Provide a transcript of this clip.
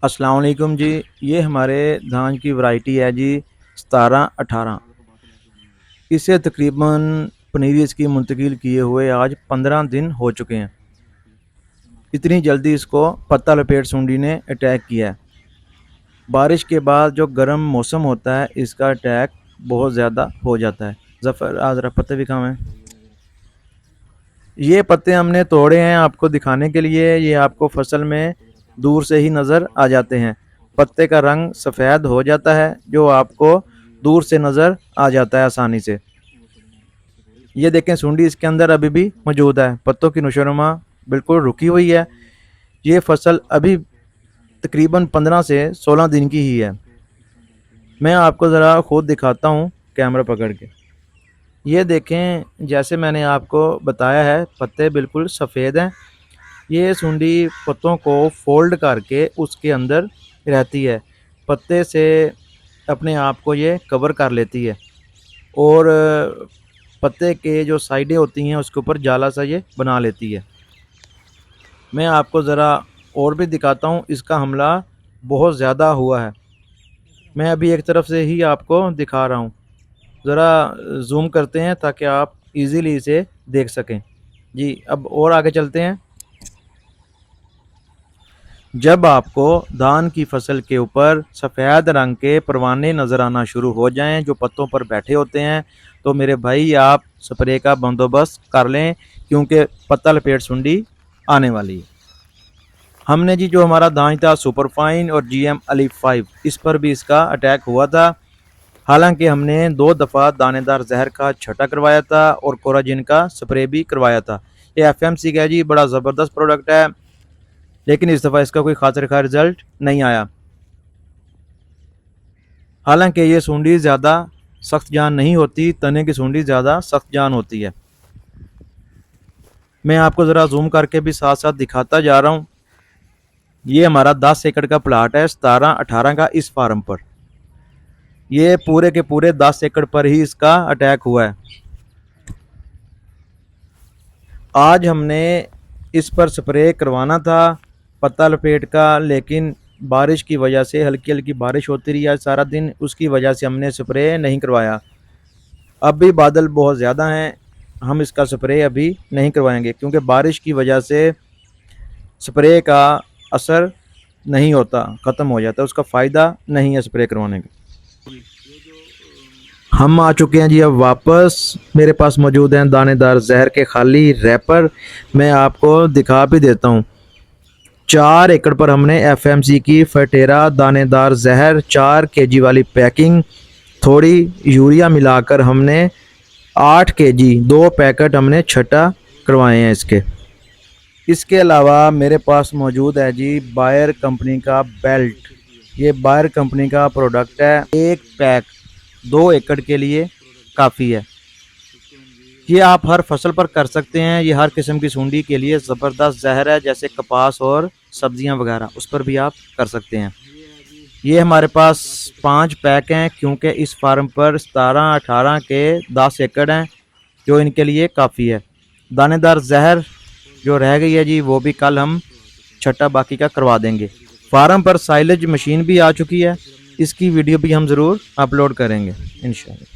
अस्सलाम वालेकुम जी। ये हमारे धान की वैरायटी है जी 17-18। इसे तकरीबन पनीरी इसकी मुंतकिल किए हुए आज 15 दिन हो चुके हैं। इतनी जल्दी इसको पत्ता लपेट सुंडी ने अटैक किया है। बारिश के बाद जो गर्म मौसम होता है इसका अटैक बहुत ज़्यादा हो जाता है। ज़फ़र आज ज़रा पत्ते भी कहाँ हैं? ये पत्ते हमने तोड़े हैं आपको दिखाने के लिए। ये आपको फसल में दूर से ही नज़र आ जाते हैं। पत्ते का रंग सफ़ेद हो जाता है जो आपको दूर से नज़र आ जाता है आसानी से। ये देखें सुंडी इसके अंदर अभी भी मौजूद है। पत्तों की नशोनुमा बिल्कुल रुकी हुई है। ये फसल अभी तकरीबन 15 से 16 दिन की ही है। मैं आपको ज़रा खुद दिखाता हूँ कैमरा पकड़ के। ये देखें जैसे मैंने आपको बताया है पत्ते बिल्कुल सफ़ेद हैं। ये सुंडी पत्तों को फोल्ड करके उसके अंदर रहती है। पत्ते से अपने आप को ये कवर कर लेती है और पत्ते के जो साइडें होती हैं उसके ऊपर जाला सा ये बना लेती है। मैं आपको ज़रा और भी दिखाता हूँ। इसका हमला बहुत ज़्यादा हुआ है। मैं अभी एक तरफ से ही आपको दिखा रहा हूँ। ज़रा ज़ूम करते हैं ताकि आप इजीली इसे देख सकें। जी अब और आगे चलते हैं। जब आपको धान की फसल के ऊपर सफ़ेद रंग के परवाने नज़र आना शुरू हो जाएं जो पत्तों पर बैठे होते हैं तो मेरे भाई आप स्प्रे का बंदोबस्त कर लें क्योंकि पत्ता लपेट सुंडी आने वाली है। हमने जी जो हमारा धान था सुपरफाइन और GM अलीफ 5 इस पर भी इसका अटैक हुआ था। हालांकि हमने 2 दफ़ा दानेदार जहर का छटा करवाया था और कोराजिन का स्प्रे भी करवाया था। ये FMC का जी बड़ा ज़बरदस्त प्रोडक्ट है लेकिन इस दफ़ा इसका कोई खातिर खा रिजल्ट नहीं आया। हालांकि ये सूंडी ज़्यादा सख्त जान नहीं होती, तने की सूंडी ज़्यादा सख्त जान होती है। मैं आपको ज़रा जूम करके भी साथ साथ दिखाता जा रहा हूँ। ये हमारा 10 एकड़ का प्लाट है 17-18 का इस फार्म पर। ये पूरे के पूरे 10 एकड़ पर ही इसका अटैक हुआ है। आज हमने इस पर स्प्रे करवाना था पत्ता लपेट का, लेकिन बारिश की वजह से हल्की हल्की बारिश होती रही आज सारा दिन, उसकी वजह से हमने स्प्रे नहीं करवाया। अब भी बादल बहुत ज़्यादा हैं, हम इसका स्प्रे अभी नहीं करवाएंगे क्योंकि बारिश की वजह से स्प्रे का असर नहीं होता, ख़त्म हो जाता है, उसका फ़ायदा नहीं है स्प्रे करवाने का। हम आ चुके हैं जी अब वापस। मेरे पास मौजूद हैं दानेदार जहर के खाली रैपर। मैं आपको दिखा भी देता हूँ। 4 एकड़ पर हमने FMC की फटेरा दानेदार जहर 4 kg वाली पैकिंग, थोड़ी यूरिया मिलाकर हमने 8 kg 2 पैकेट हमने छटा करवाए हैं इसके। इसके अलावा मेरे पास मौजूद है जी बायर कंपनी का बेल्ट। ये बायर कंपनी का प्रोडक्ट है। एक पैक 2 एकड़ के लिए काफ़ी है। ये आप हर फसल पर कर सकते हैं। ये हर किस्म की सूंडी के लिए ज़बरदस्त जहर है, जैसे कपास और सब्जियां वगैरह, उस पर भी आप कर सकते हैं। ये हमारे पास 5 पैक हैं क्योंकि इस फार्म पर 17-18 के 10 एकड़ हैं जो इनके लिए काफ़ी है। दानेदार जहर जो रह गई है जी वो भी कल हम छटा बाकी का करवा देंगे। फार्म पर साइलेज मशीन भी आ चुकी है, इसकी वीडियो भी हम ज़रूर अपलोड करेंगे इंशाल्लाह।